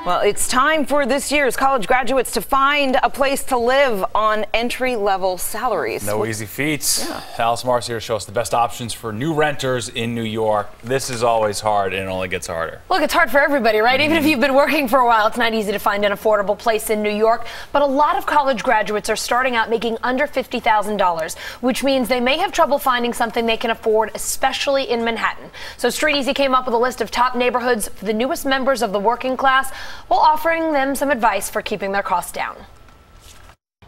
Well, it's time for this year's college graduates to find a place to live on entry-level salaries. No easy feats. Yeah. Alice Marcy here to show us the best options for new renters in New York. This is always hard, and it only gets harder. Look, it's hard for everybody, right? Even if you've been working for a while, it's not easy to find an affordable place in New York. But a lot of college graduates are starting out making under $50,000, which means they may have trouble finding something they can afford, especially in Manhattan. So StreetEasy came up with a list of top neighborhoods for the newest members of the working class, while offering them some advice for keeping their costs down.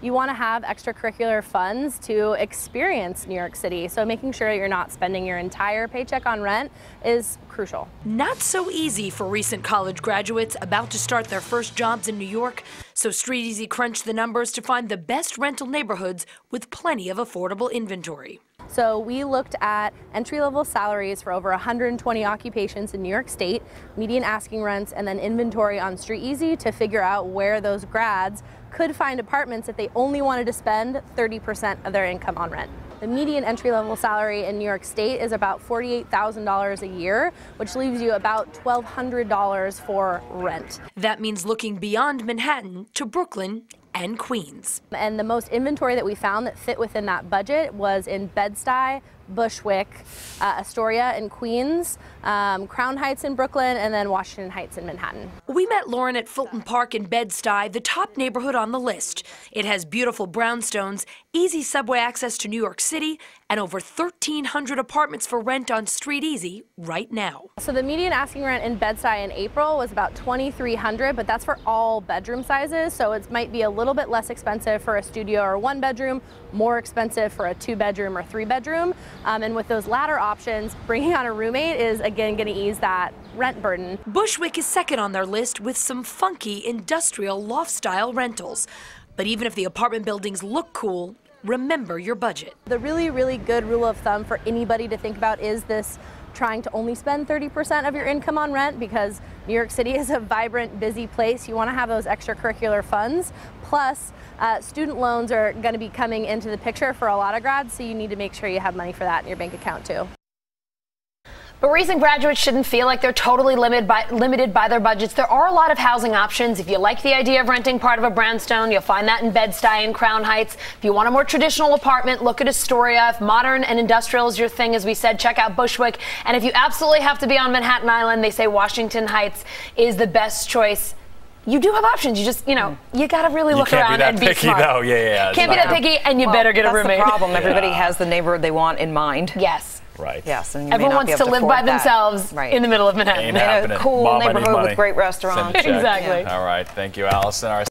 You want to have extracurricular funds to experience New York City, so making sure you're not spending your entire paycheck on rent is crucial. Not so easy for recent college graduates about to start their first jobs in New York, so StreetEasy crunched the numbers to find the best rental neighborhoods with plenty of affordable inventory. So we looked at entry-level salaries for over 120 occupations in New York State, median asking rents, and then inventory on StreetEasy to figure out where those grads could find apartments if they only wanted to spend 30% of their income on rent. The median entry-level salary in New York State is about $48,000 a year, which leaves you about $1,200 for rent. That means looking beyond Manhattan to Brooklyn and Queens. And the most inventory that we found that fit within that budget was in Bed-Stuy, Bushwick, Astoria in Queens, Crown Heights in Brooklyn, and then Washington Heights in Manhattan. We met Lauren at Fulton Park in Bed-Stuy, the top neighborhood on the list. It has beautiful brownstones, easy subway access to New York City, and over 1,300 apartments for rent on StreetEasy right now. So the median asking rent in Bed-Stuy in April was about $2,300, but that's for all bedroom sizes, so it might be a little bit less expensive for a studio or one bedroom, more expensive for a 2-bedroom or 3-bedroom. And with those latter options, bringing on a roommate is again going to ease that rent burden. Bushwick is second on their list with some funky industrial loft-style rentals. But even if the apartment buildings look cool, remember your budget. The really good rule of thumb for anybody to think about is this: trying to only spend 30% of your income on rent, because New York City is a vibrant, busy place. You want to have those extracurricular funds. Plus, student loans are going to be coming into the picture for a lot of grads, so you need to make sure you have money for that in your bank account too. But recent graduates shouldn't feel like they're totally limited by their budgets. There are a lot of housing options. If you like the idea of renting part of a brownstone, you'll find that in Bed-Stuy and Crown Heights. If you want a more traditional apartment, look at Astoria. If modern and industrial is your thing, as we said, check out Bushwick. And if you absolutely have to be on Manhattan Island, they say Washington Heights is the best choice. You do have options. You just, you got to really look around and be smart. Though. Yeah. Can't be that picky, and you better get a roommate. That's the problem. Everybody has the neighborhood they want in mind. Yes. Right. Yes, and everyone wants to live by themselves in the middle of Manhattan. In a cool neighborhood with great restaurants. Exactly. All right. Thank you, Allison.